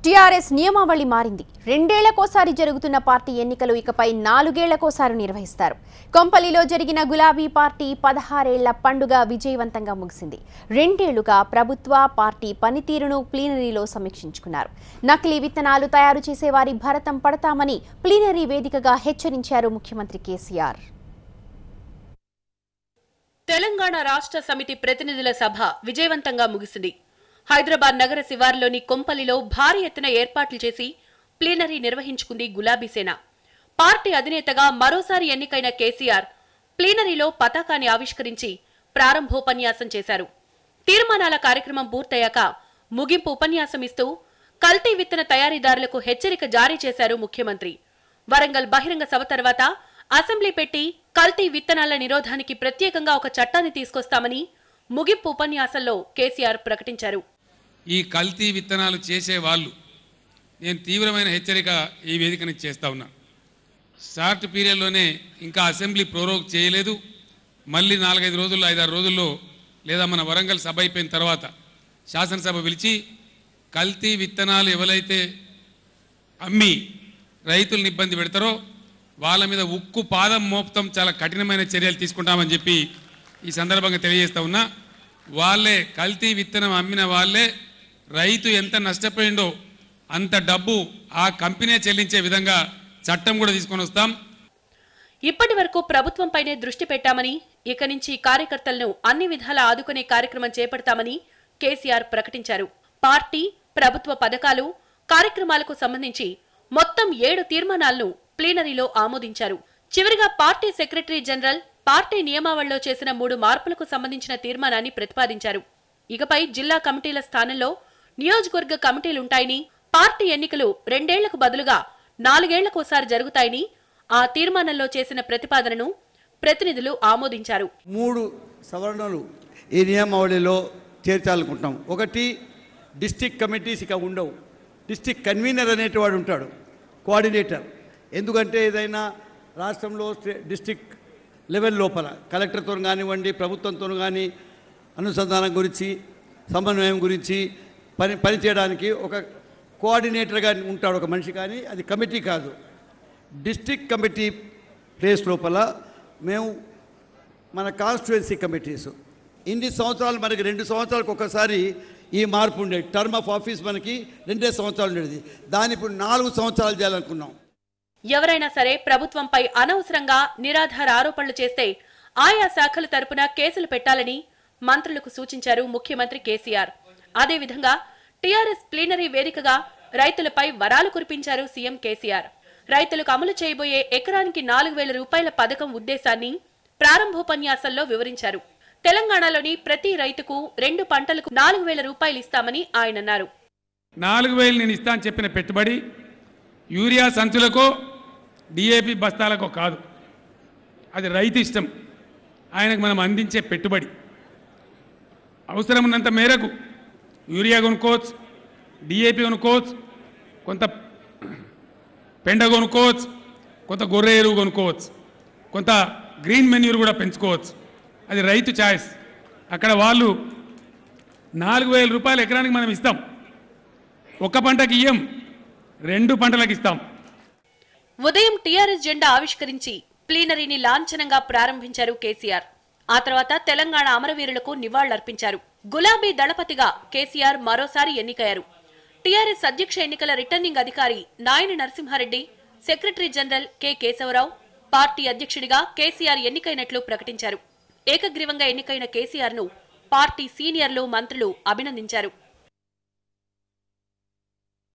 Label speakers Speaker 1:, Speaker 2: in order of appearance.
Speaker 1: TRS నియమావళి మారింది. రెండేళ్లకోసారి జరుగుతున్న పార్టీ ఎన్నికలు ఇకపై 4 ఏళ్లకోసారి నిర్వహిస్తారు. కొంపల్లిలో జరిగిన గులాబీ పార్టీ 16 ఏళ్ల పండుగ విజయవంతంగా ముగిసింది. రెండేళ్లుగా ప్రభుత్వ పార్టీ పనితీరును ప్లీనరీలో సమీక్షించుకున్నారు. నకిలీ విత్తనాలు తయారు చేసే వారి భరతం పడతామని ప్లీనరీ వేదికగా హెచ్చరించారు ముఖ్యమంత్రి కేసీఆర్.
Speaker 2: తెలంగాణ రాష్ట్ర సమితి ప్రతినిధుల సభ విజయవంతంగా ముగిసింది. హైదరాబాద్ నగర శివారులోని కొంపల్లిలో భారీ ఎత్తున ఏర్పాట్లు చేసి ప్లీనరీ నిర్వహించుకుంది గులాబీ సేన. పార్టీ అధినేతగా మరోసారి ఎన్నికైన కేసీఆర్ ప్లీనరీలో పతాకాన్ని ఆవిష్కరించి ప్రారంభోపన్యాసం చేశారు. తీర్మానాల కార్యక్రమం పూర్తయ్యాక ముగింపు ఉపన్యాసం ఇస్తూ కల్తీ విత్తన తయారీదారులకు హెచ్చరిక జారీ చేశారు ముఖ్యమంత్రి. వరంగల్ బహిరంగ సభ తర్వాత అసెంబ్లీ పెట్టి కల్తీ విత్తనాల నిరోధానికి ప్రత్యేకంగా ఒక చట్టాన్ని తీసుకొస్తామని ముగింపు ఉపన్యాసంలో కేసీఆర్ ప్రకటించారు.
Speaker 3: ఈ కల్తీ విత్తనాలు చేసే వాళ్ళు నేను తీవ్రమైన హెచ్చరిక ఈ వేదికని చేస్తా ఉన్నా. షార్ట్ పీరియడ్లోనే ఇంకా అసెంబ్లీ ప్రోరోగ్ చేయలేదు. మళ్ళీ 4-5 రోజుల్లో 5-6 రోజుల్లో లేదా మన వరంగల్ సభ అయిపోయిన తర్వాత శాసనసభ పిలిచి కల్తీ విత్తనాలు ఎవరైతే అమ్మి రైతులను ఇబ్బంది పెడతారో వాళ్ళ మీద ఉక్కు పాదం మోపుతాం, చాలా కఠినమైన చర్యలు తీసుకుంటామని చెప్పి ఈ సందర్భంగా తెలియజేస్తా ఉన్నా. వాళ్ళే కల్తీ విత్తనం అమ్మిన వాళ్ళే రైతు ఎంత నష్టపోయిండో అంత డబ్బు ఆ కంపెనీ చెల్లించే విధంగా చట్టం కూడా తీసుకొని వస్తాం.
Speaker 2: ఇప్పటి వరకు ప్రభుత్వంపైనే దృష్టి పెట్టామని, ఇక నుంచి కార్యకర్తలను అన్ని విధాలా ఆదుకునే కార్యక్రమం చేపడతామని కేసీఆర్ ప్రకటించారు. పార్టీ, ప్రభుత్వ పథకాలు, కార్యక్రమాలకు సంబంధించి మొత్తం 7 తీర్మానాలను ప్లీనరీలో ఆమోదించారు. చివరిగా పార్టీ సెక్రటరీ జనరల్ పార్టీ నియమావళిలో చేసిన 3 మార్పులకు సంబంధించిన తీర్మానాన్ని ప్రతిపాదించారు. ఇకపై జిల్లా కమిటీల స్థానంలో నియోజకవర్గ కమిటీలుంటాయని, పార్టీ ఎన్నికలు 2 ఏళ్లకు బదులుగా 4 ఏళ్లకోసారి జరుగుతాయని ఆ తీర్మానంలో చేసిన ప్రతిపాదనను ప్రతినిధులు ఆమోదించారు.
Speaker 4: 3 సవరణలు ఈ నియమావళిలో చేర్చాలనుకుంటున్నాం. ఒకటి, డిస్ట్రిక్ట్ కమిటీస్ ఇక ఉండవు. డిస్ట్రిక్ట్ కన్వీనర్ అనేటివాడు ఉంటాడు, కోఆర్డినేటర్. ఎందుకంటే ఏదైనా రాష్ట్రంలో డిస్ట్రిక్ట్ లెవెల్ లోపల కలెక్టర్తో కానివ్వండి, ప్రభుత్వంతో కానీ అనుసంధానం గురించి, సమన్వయం గురించి పనిచేయడానికి ఒక కోఆర్డినేటర్గా ఉంటాడు ఒక మనిషి. కానీ అది కమిటీ కాదు. డిస్ట్రిక్ట్ కమిటీ ప్లేస్ లోపల మేము మన కాన్స్టిట్యుయెన్సీ కమిటీస్ ఇన్ని సంవత్సరాలు, మనకి 2 సంవత్సరాలకు ఒకసారి ఈ మార్పు ఉండేది. టర్మ్ ఆఫ్ ఆఫీస్ మనకి 2 సంవత్సరాలు ఉండేది. దాని ఇప్పుడు 4 సంవత్సరాలు చేయాలనుకున్నాం.
Speaker 2: ఎవరైనా సరే ప్రభుత్వంపై అనవసరంగా నిరాధార ఆరోపణలు చేస్తే ఆయా శాఖల తరపున కేసులు పెట్టాలని మంత్రులకు సూచించారు ముఖ్యమంత్రి కేసీఆర్. అదేవిధంగా టీఆర్ఎస్ ప్లీనరీ వేదికగా రైతులపై వరాలు కురిపించారు సీఎం కేసీఆర్. రైతులకు అమలు చేయబోయే ఎకరానికి 4,000 రూపాయల పథకం ఉద్దేశాన్ని ప్రారంభోపన్యాసంలో వివరించారు. తెలంగాణలోని ప్రతి రైతుకు 2 పంటలకు 4,000 రూపాయలు ఇస్తామని ఆయన అన్నారు.
Speaker 3: 4,000 నేను ఇస్తా అని చెప్పిన పెట్టుబడి యూరియా సంచులకో డిఏపి బస్తాలకో కాదు, అది రైతు ఇష్టం. ఆయనకు మనం అందించే పెట్టుబడి అవసరం ఉన్నంత మేరకు యూరియా కొనుక్కోవచ్చు, డిఏపి కొనుక్కోవచ్చు, కొంత పెండ కొనుక్కోవచ్చు, కొంత గొర్రె ఎరువు కొనుక్కోవచ్చు, కొంత గ్రీన్ మెన్యూర్ కూడా పెంచుకోవచ్చు. అది రైతు ఛాయిస్. అక్కడ వాళ్ళు 4,000 రూపాయలు ఎకరానికి మనం ఇస్తాం. ఒక పంటకి ఇయ్యం, 2 పంటలకు ఇస్తాం.
Speaker 2: ఉదయం టీఆర్ఎస్ జెండా ఆవిష్కరించి ప్లీనరీని లాంఛనంగా ప్రారంభించారు కేసీఆర్. ఆ తర్వాత తెలంగాణ అమరవీరులకు నివాళులర్పించారు. గులాబీ దళపతిగా కేసీఆర్ మరోసారి ఎన్నికయ్యారు. టీఆర్ఎస్ అధ్యక్ష ఎన్నికల రిటర్నింగ్ అధికారి Nayani Narasimha Reddy, secretary general K Keshava Rao, party అధ్యక్షుడిగా కేసీఆర్ ఎన్నికైనట్లు ప్రకటించారు. ఏకగ్రీవంగా ఎన్నికైన కేసీఆర్ ను పార్టీ సీనియర్లు, మంత్రులు అభినందించారు.